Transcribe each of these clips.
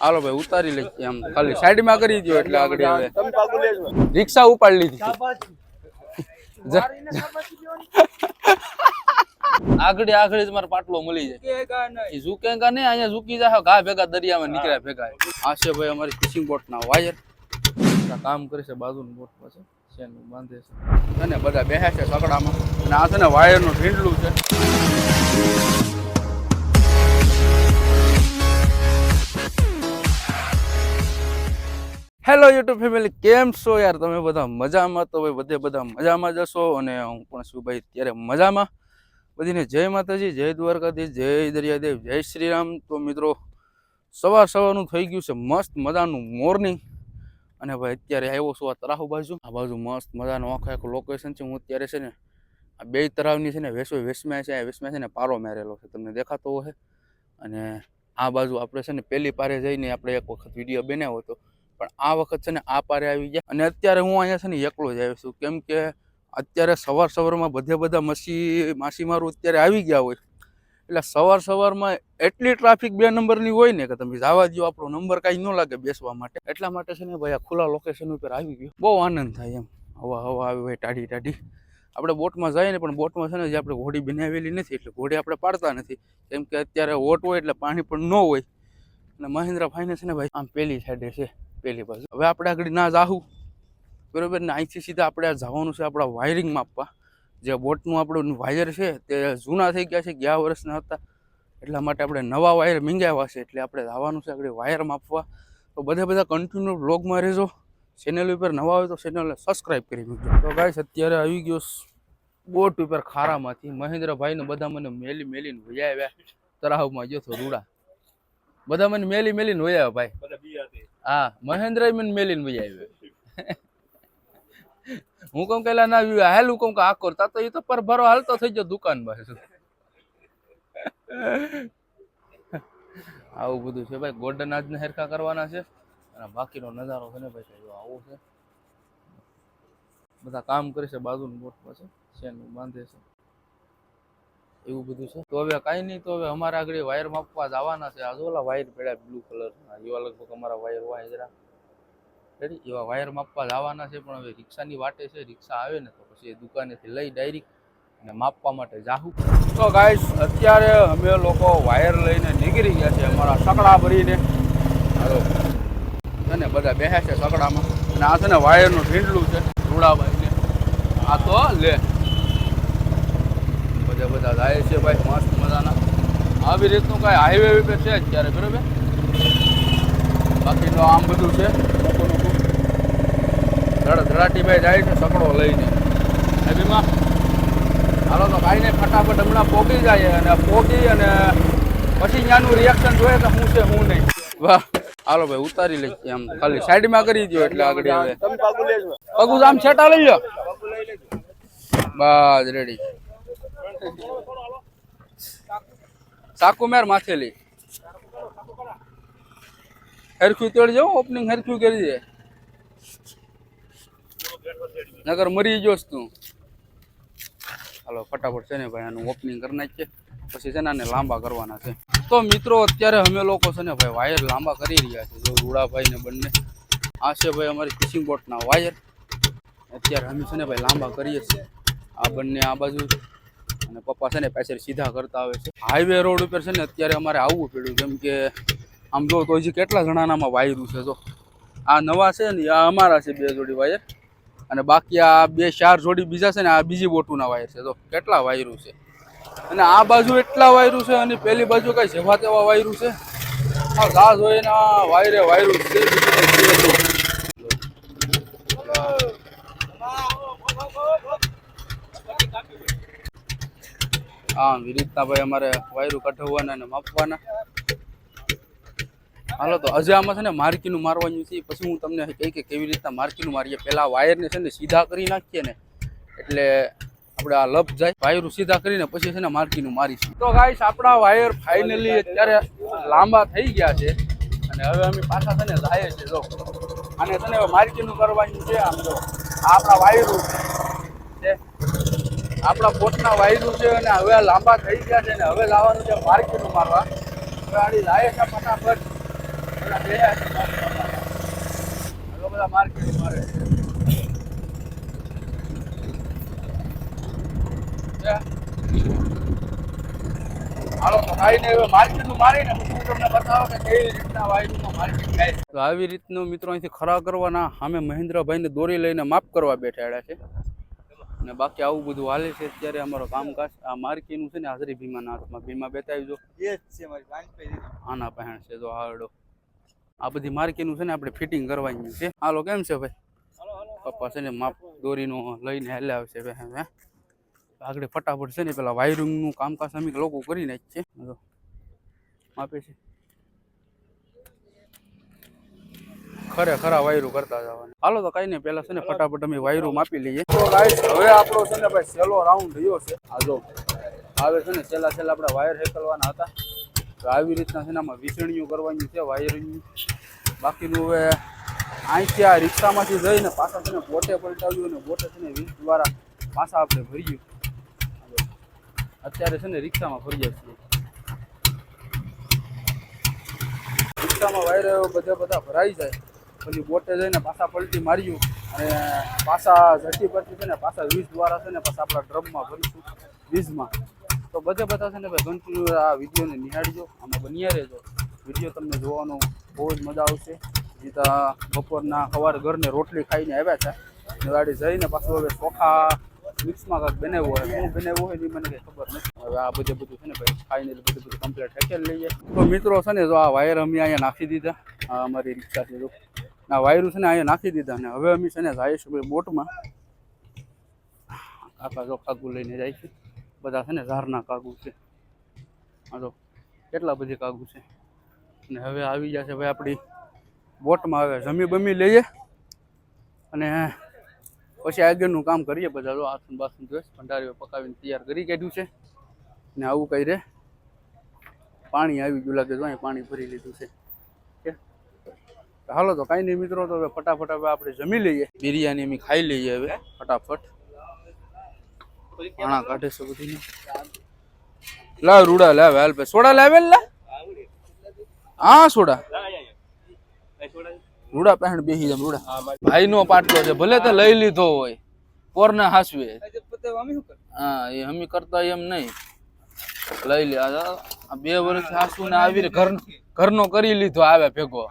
હાલો ભાઈ ઉતારી લઈ આમ ખાલી સાઈડ માં કરી દો એટલે આગળ આવે રિક્ષા ઉપાડી લીધી આગળ તમારે પાટલો મળી જાય ઝુકેગા નહીં અહીંયા ઝૂકી જાય ઘા ભેગા દરિયામાં નીકળ્યા ભેગા આ છે ભાઈ અમારી ફિશિંગ બોટ ના વાયર કામ કરે છે બાજુની બોટ પાસે શેનું બાંધે છે અને બધા બેહ્યા છે સકડામાં અને આ છે ને વાયર નું ઢીંડલું છે હેલો યુટ્યુબ ફેમિલી કેમ છો યાર તમે બધા મજામાં તો ભાઈ બધે બધા મજામાં જશો અને હું પણ છું ભાઈ ત્યારે મજામાં બધીને જય માતાજી જય દ્વારકાધીશ જય દરિયાદેવ જય શ્રી રામ તો મિત્રો સવારનું થઈ ગયું છે મસ્ત મજાનું મોર્નિંગ અને ભાઈ અત્યારે આવ્યો છું આ તરાહુ બાજુ આ બાજુ મસ્ત મજાનું આખું લોકેશન છે હું અત્યારે છે ને આ બે તરાવની છે ને વેસમાં છે ને પારો મારેલો છે તમને દેખાતો હોય અને આ બાજુ આપણે છે ને પેલી પારે જઈને આપણે એક વખત વિડીયો બનાવ્યો હતો પણ આ વખત છે ને આ પારે આવી ગયા અને અત્યારે હું અહીંયા છે ને એકલો જ આવ્યો છું કેમ કે અત્યારે સવારમાં બધા માછીમારો અત્યારે આવી ગયા હોય એટલે સવારમાં એટલી ટ્રાફિક 2 નંબરની હોય ને કે તમે જવા દો આપણો નંબર કાંઈ ન લાગે બેસવા માટે એટલા માટે છે ને ભાઈ આ ખુલ્લા લોકેશન ઉપર આવી ગયો બહુ આનંદ થાય એમ હવા આવી ભાઈ ટાઢી આપણે બોટમાં જઈએ ને પણ બોટમાં છે ને જે આપણે ઘોડી બનાવેલી નથી એટલે ઘોડી આપણે પાડતા નથી કેમ કે અત્યારે ઓટ હોય એટલે પાણી પણ ન હોય અને મહેન્દ્ર ભાઈને છે ને ભાઈ આમ પેલી સાઈડે છે પેલી બાજુ હવે આપણે આગળ ના જાહું બરોબર ને અહીંથી સીધા આપણે જવાનું છે આપણા વાયરિંગ માપવા જે બોટનું આપણું વાયર છે તે જૂના થઈ ગયા છે ગયા વર્ષના હતા એટલા માટે આપણે નવા વાયર મીંગાવ્યા છે એટલે આપણે જવાનું છે આગળ વાયર માપવા તો બધા કન્ટિન્યુ બ્લોગમાં રહેજો ચેનલ ઉપર નવા હોય તો ચેનલને સબસ્ક્રાઈબ કરી મૂકજો તો ગાઈસ અત્યારે આવી ગયો બોટ ઉપર ખારામાંથી મહેન્દ્રભાઈને બધા મને મેલીને વયા આવ્યા તરાવમાં ગયો તો રૂડા બધા મને મેલીને વયા ભાઈ હા મહેન્દ્ર મને મેલીને વયા આવ્યો હું કમ કેલા ના હાલ હું કમ કે આ કરતા તો એ તો પર ભરો હાલતો થઈ ગયો દુકાનમાં આવું બધું છે ભાઈ ગોલ્ડન આજને હેરખા કરવાના છે અને બાકીનો નજારો છે ને ભાઈ આવું છે બધા કામ કરે છે બાજુની બોટ પાસે શેનું બાંધે છે એવું બધું છે તો હવે કાંઈ નહીં તો હવે અમારા આગળ વાયર માપવા જવાના છે આ ઓલા વાયર પડ્યા બ્લુ કલરના એવા લગભગ અમારા વાયર હોય જરા રેડી એવા વાયર માપવા જવાના છે પણ હવે રિક્ષાની વાટે છે રિક્ષા આવે ને તો પછી એ દુકાનેથી લઈ ડાયરેક્ટ અને માપવા માટે જાહું તો ગાઈસ અત્યારે અમે લોકો વાયર લઈને નીકળી ગયા છે અમારા સકડા ભરીને હાલો છે ને બધા બેહ્યા છે સકડામાં અને આ છે ને વાયરનું ઢીંડલું છે રૂડાભાઈને આ તો લે બધા જાય છે ભાઈ મસ્ત મજાના આવી રીતનું કાંઈ હાઈવે ઉપર છે અત્યારે બરાબર બાકીનું આમ બધું છે ધડાટીભાઈ જાય છે સકડો લઈને એમાં હાલો તો કાંઈ નહીં ફટાફટ હમણાં પોગી જાય અને પોગી અને પછી ત્યાંનું રિએક્શન જોઈએ કે શું છે શું નહીં વાહ હાલો ભાઈ ઉતારી લઈ આમ ખાલી સાઈડમાં કરી દો એટલે આગળ આવે પગું આમ છેટા લઈ લો બસ રેડી સાકુ મેર માથેલી હરખું તોડી જાઉં ઓપનિંગ હરખું કરી દે નગર મરી જોશ તું હાલો ફટાફટ છે ને ભાઈ આનું ઓપનિંગ કરી નાખીએ પછી છે ને આને લાંબા કરવાના છે તો મિત્રો અત્યારે અમે લોકો છે ને ભાઈ વાયર લાંબા કરી રહ્યા છે જો રૂડાભાઈ ને બંને આ છે ભાઈ અમારી ફિશિંગ બોટના વાયર અત્યારે અમે છે ને ભાઈ લાંબા કરીએ છીએ આ બંને આ બાજુ અને પપ્પા છે ને પાછળ સીધા કરતા આવે છે હાઈવે રોડ ઉપર છે ને અત્યારે અમારે આવવું પડ્યું કેમ કે આમ જો તો હજી કેટલા જણાનામાં વાયરું છે જો આ નવા છે ને આ અમારા છે 2 જોડી વાયર અને બાકી આ 2-4 જોડી બીજા છે ને આ બીજી બોટુના વાયર છે તો કેટલા વાયરું છે અને આ બાજુ એટલા વાયરું છે અને પેલી બાજુ કઈ જેવા તેવા વાયરું છે આ ઘાસ હોય ને વાયરું છે હા એ રીતના ભાઈ અમારે વાયરું કઢાવવાના અને માપવાના હાલો તો હજી આમાં છે ને માર્કીનું મારવાનું છે પછી હું તમને કહી કે કેવી રીતના માર્કીનું મારીએ પહેલાં વાયરને છે ને સીધા કરી નાખીએ ને એટલે આપણે આ લપ જાય વાયરું સીધા કરીને પછી છે ને માર્કીનું મારીશું તો ગાઈસ આપણા વાયર ફાઇનલી અત્યારે લાંબા થઈ ગયા છે અને હવે અમે પાછા છે ને જાય છે જો અને છે ને માર્કીનું કરવાનું છે આમ જો આપણા વાયરું છે આપણા બોટના વાયરું છે અને હવે લાંબા થઈ ગયા છે ને હવે લાવવાનું છે માર્કીનું મારવા હવે આડી લાવે છે ફટાફટ બધા માર્કેટ મારે હાલો તો ખાઈને હવે માર્કેટનું મારીને પછી હું તમને બતાવો કે કેવી રીતના વાયરુમાં માર્કેટ થાય તો આવી રીતનું મિત્રો અહીંથી ખરા કરવાના સામે મહેન્દ્રભાઈને દોરી લઈને માપ કરવા બેઠાડ્યા છે અને બાકી આવું બધું હાલે છે અત્યારે અમારો કામકાજ આ માર્કીનું છે ને હાજરી ભીમાના હાથમાં ભીમા બેતાવી જો એ જ છે મારી આના પહેણ છે જો હારડો આ બધી માર્કીનું છે ને આપણે ફિટિંગ કરવાની છે હાલો કેમ છે ભાઈ પપ્પા છે ને માપ દોરીનું લઈને હાલે આવશે હે આગળ ફટાફટ છે ને પેલા વાયરિંગનું કામકાજ અમે લોકો કરી નાખીએ છે માપે છે ખરા વાયરું કરતા જવાના હાલો તો કઈ નહીં પેલા છે ને ફટાફટ અમે વાયરું માપી લઈએ તો ગાઈસ હવે આપણો છે ને ભાઈ છેલ્લો રાઉન્ડ રહ્યો છે આ જો આવે છે ને છેલ્લા આપણે વાયર હેકલવાના હતા તો આવી રીતના છે ને આમાં વિસણીઓ કરવાની છે વાયરિંગની બાકીનું હવે અહીંથી આ રિક્ષામાંથી જઈને પાછા છે ને બોટે પલટાવ્યું અને બોટે છે ને 20 દ્વારા પાછા આપણે ભર્યું અત્યારે છે ને રિક્ષામાં ફરીએ છીએ રિક્ષામાં વાયર બધા ભરાઈ જાય પછી બોટે જઈને પાછા પલટી માર્યું અને પાછા ઝડપી પરથી છે ને પાછા 20 દ્વારા છે ને પાછા આપણા ડ્રમમાં ભરીશું 20માં તો બધા છે ને ભાઈ કન્ટિન્યુ આ વિડીયોને નિહાળજો આમાં બન્યા રહેજો વિડીયો તમને જોવાનો બહુ જ મજા આવશે જીતા બપોરના સવારે ઘરને રોટલી ખાઈને આવ્યા છે ગાડી જઈને પાછું હવે ચોખા મિક્સમાં કાંઈક બનાવ્યું હોય શું બનાવ્યું હોય એ મને કંઈ ખબર નથી હવે આ બધું છે ને ભાઈ ખાઈને બધું કમ્પ્લીટ હેકેલ લઈએ તો મિત્રો છે ને જો આ વાયર અમે અહીંયા નાખી દીધા આ અમારી રિક્ષા છે જો આ વાયરું છે ને અહીંયા નાખી દીધા ને હવે અમે છે ને જઈશું ભાઈ બોટમાં કાકા જો કાગુ લઈને જાય છે બધા છે ને ઝારના કાગુ છે હા જો કેટલા બધી કાગુ છે અને હવે આવી જશે ભાઈ આપણી બોટમાં હવે જમી બમી લઈએ અને પછી આગળનું કામ કરીએ બધા જો આસન બાસન જોઈશ ભંડારીઓ પકાવીને તૈયાર કરી કાઢ્યું છે ને આવું કઈ રે પાણી આવી ગયું લાગે જો અહીં પાણી ભરી લીધું છે હાલો તો કાંઈ નહીં મિત્રો તો હવે ફટાફટ હવે આપણે જમી લઈએ બિરયાની અમે ખાઈ લઈએ હવે ફટાફટ પાણા કાઢે છે બધી લાવ રૂડા લાવે હાલ ભાઈ સોડા લાવે લા હા સોડા રૂડા પહેણ બેસી જામ રૂડા ભાઈ નો પાટલો છે ભલે તો લઈ લીધો હોય પોરના હાસવે હા એ હમી કરતા એમ નહીં લઈ લે 2 વર્ષ હાસુ ને આવી ઘરનો કરી લીધો આવે ભેગો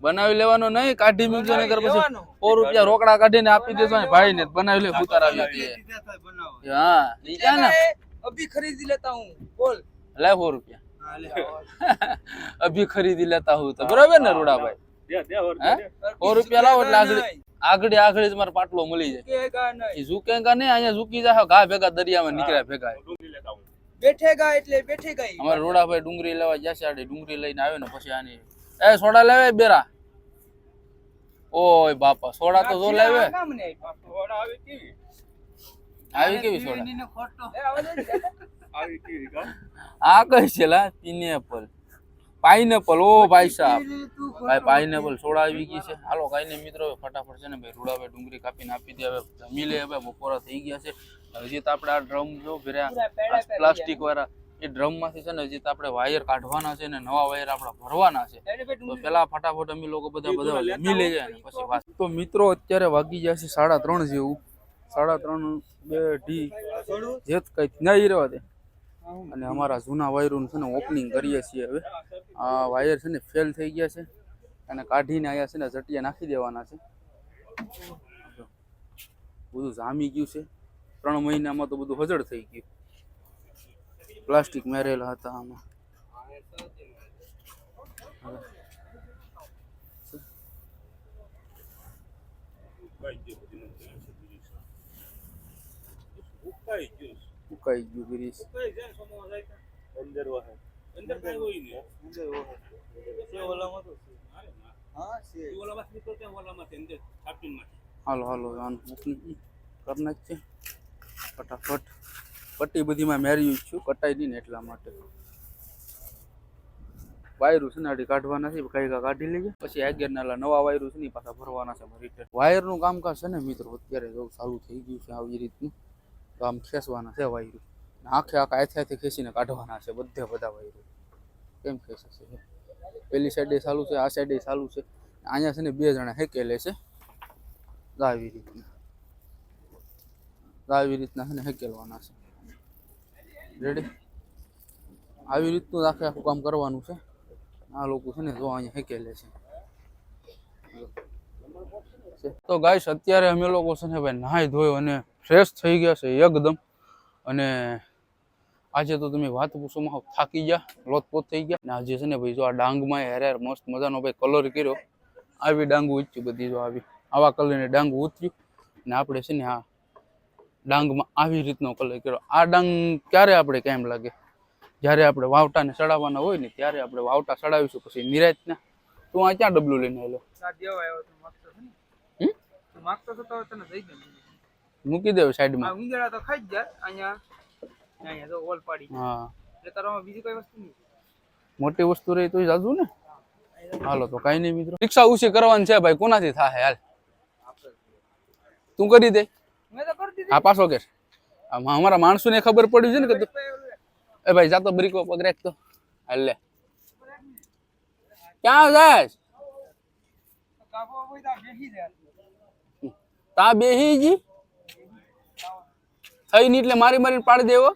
બનાવી લેવાનો નહીં કાઢી મૂકજો ને પછી 100 રૂપિયા રોકડા કાઢીને આપી દેજો ને ભાઈ ને બનાવી લે ઉતારાવી હા ઈ ક્યાં ને અભી ખરીદી લેતા હું બોલ લે 100 રૂપિયા અભી ખરીદી લેતા હું તો બરાબર ને રૂડા ભાઈ 100 રૂપિયા લાવો એટલે આગળ જ મારો પાટલો મળી જાય એ ઝુકેગા નહીં અહીંયા ઝુકી જાય ઘા ભેગા દરિયામાં નીકળ્યા ભેગા બેઠેગા એટલે બેઠેગા અમારા રૂડા ભાઈ ડુંગળી લેવા જશે આડે ડુંગળી લઈને આવ્યો ને પછી આની એ સોડા લેવે બેરા ઓય બાપા સોડા તો જો લેવે આવી કેવી સોડા આ કઈ છે લા પાઇનેપલ ઓ ભાઈ સાહેબ ભાઈ પાઇનેપલ સોડા આવી ગઈ છે હાલો કઈ નહીં મિત્રો ફટાફટ છે ને ભાઈ રૂડાભાઈ ડુંગળી કાપીને આપી દે હવે જમી લે હવે બપોરા થઈ ગયા છે હજી તો આપણે આ ડ્રમ જો ભર્યા પ્લાસ્ટિક વાળા એ ડ્રમ માંથી છે ને હજી તો આપણે વાયર કાઢવાના છે ને નવા વાયર આપણે ભરવાના છે તો પેલા ફટાફટ અમે લોકો બધા જમી લઈએ પછી વાત તો મિત્રો અત્યારે વાગી ગયા છે 3:30 જેવું 3:30 2 ઢી જેત કઈ નહીં રહેવા દે અને અમારા જૂના વાયરોનું છે ને ઓપનિંગ કરીએ છીએ હવે આ વાયર છે ને ફેલ થઈ ગયા છે અને કાઢીને અહીંયા છે ને જટિયા નાખી દેવાના છે બધું જામી ગયું છે 3 મહિનામાં તો બધું હજળ થઈ ગયું પ્લાસ્ટિક મેરેલા હતા આમાં ઉકાઈ ગયું ગિરીશ અંદર વાહે અંદર કઈ હોય ને અંદર વાહે સે ઓલામાં તો હા સે ઓલામાં નીકળતા ઓલામાં અંદર છાપીનમાં હાલો આનું ઓપનિંગ કર નાખીએ ફટાફટ પટ્ટી બધીમાં મેર્યું છું કટાઈ દઈને એટલા માટે વાયરું છે ને કાઢવાના છે કઈ કાઢી લઈએ પછી આગળના નવા વાયરું છે ને પાછા ભરવાના છે રિટર્ન વાયરનું કામકાજ છે ને મિત્રો અત્યારે જો ચાલુ થઈ ગયું છે આવી રીતનું તો આમ ખેંચવાના છે વાયરું આખે આખા હાથે ખેંચીને કાઢવાના છે બધા વાયરું કેમ કહી શકશે પેલી સાઈડે ચાલુ છે આ સાઈડે ચાલુ છે અહીંયા છે ને 2 જણા હેકેલે છે આવી રીતના છે ને હેકેલવાના છે રેડી આવી રીતનું આખું કામ કરવાનું છે આ લોકો છે ને જો અહીંયા હેકેલે છે તો ગાઈસ અત્યારે અમે લોકો છે ને ભાઈ નાહી ધોઈ અને ફ્રેશ થઈ ગયા છે એકદમ અને આજે તો તમે વાત પૂછોમાં થાકી ગયા લોથપોથ થઈ ગયા ને આજે છે ને ભાઈ જો આ ડાંગમાં હેર મસ્ત મજાનો ભાઈ કલર કર્યો આવી ડાંગુ ઉતરી બધી જો આવા કલરની ડાંગુ ઉતર્યું ને આપણે છે ને આ ડાંગમાં આવી રીતનો કલર કર્યો આ ડાંગ ક્યારે આપણે કેમ લાગે જ્યારે આપણે વાવટાને ચડાવવાના હોય ને ત્યારે આપણે વાવટા ચડાવીશું પછી નિરાતના તું આ ક્યાં ડબલું લઈને આવેલો મૂકી દેવ સાઈડમાં હા મોટી વસ્તુ રહી તો જાજુ ને હાલો તો કઈ નહીં મિત્રો રિક્ષા ઉછી કરવાની છે ભાઈ કોનાથી થાય હાલ તું કરી દે હા પાછો કે અમારા માણસો ને ખબર પડી છે ને કે એ ભાઈ જાતો બ્રીકો પગ રાખતો હાલ લે ક્યાં જાય તા બેહી જી થઈ ની એટલે મારી મારીને પાડી દેવો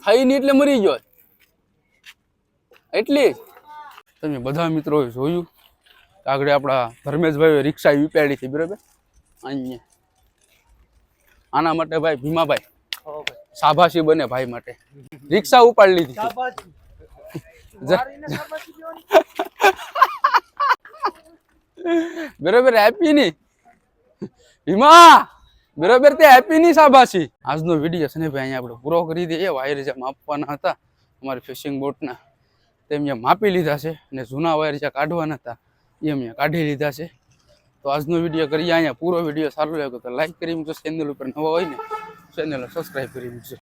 થઈ ની એટલે મરી ગયો એટલી તમે બધા મિત્રો જોયું આગળ આપણા ધર્મેશભાઈ રિક્ષા વિપાડી હતી બરાબર અહીંયા આના માટે ભાઈ ભીમાભાઈ શાબાશી બને ભાઈ માટે રિક્ષા ઉપાડી લીધી બરાબર હેપી ની ભીમા બરાબર તે હેપી ની શાબાશી આજનો વિડીયો છે ને ભાઈ અહીંયા આપણે પૂરો કરી દઈએ વાયર જે માપવાના હતા અમારી ફિશિંગ બોટના તેમ માપી લીધા છે અને જૂના વાયર જે કાઢવાના હતા એ અમે કાઢી લીધા છે તો આજનો વિડીયો કરીએ અહીંયા પૂરો વિડીયો સારો લાગ્યો તો લાઈક કરી મૂકજો ચેનલ ઉપર નવા હોય ને ચેનલ સબસ્ક્રાઈબ કરી મૂકજો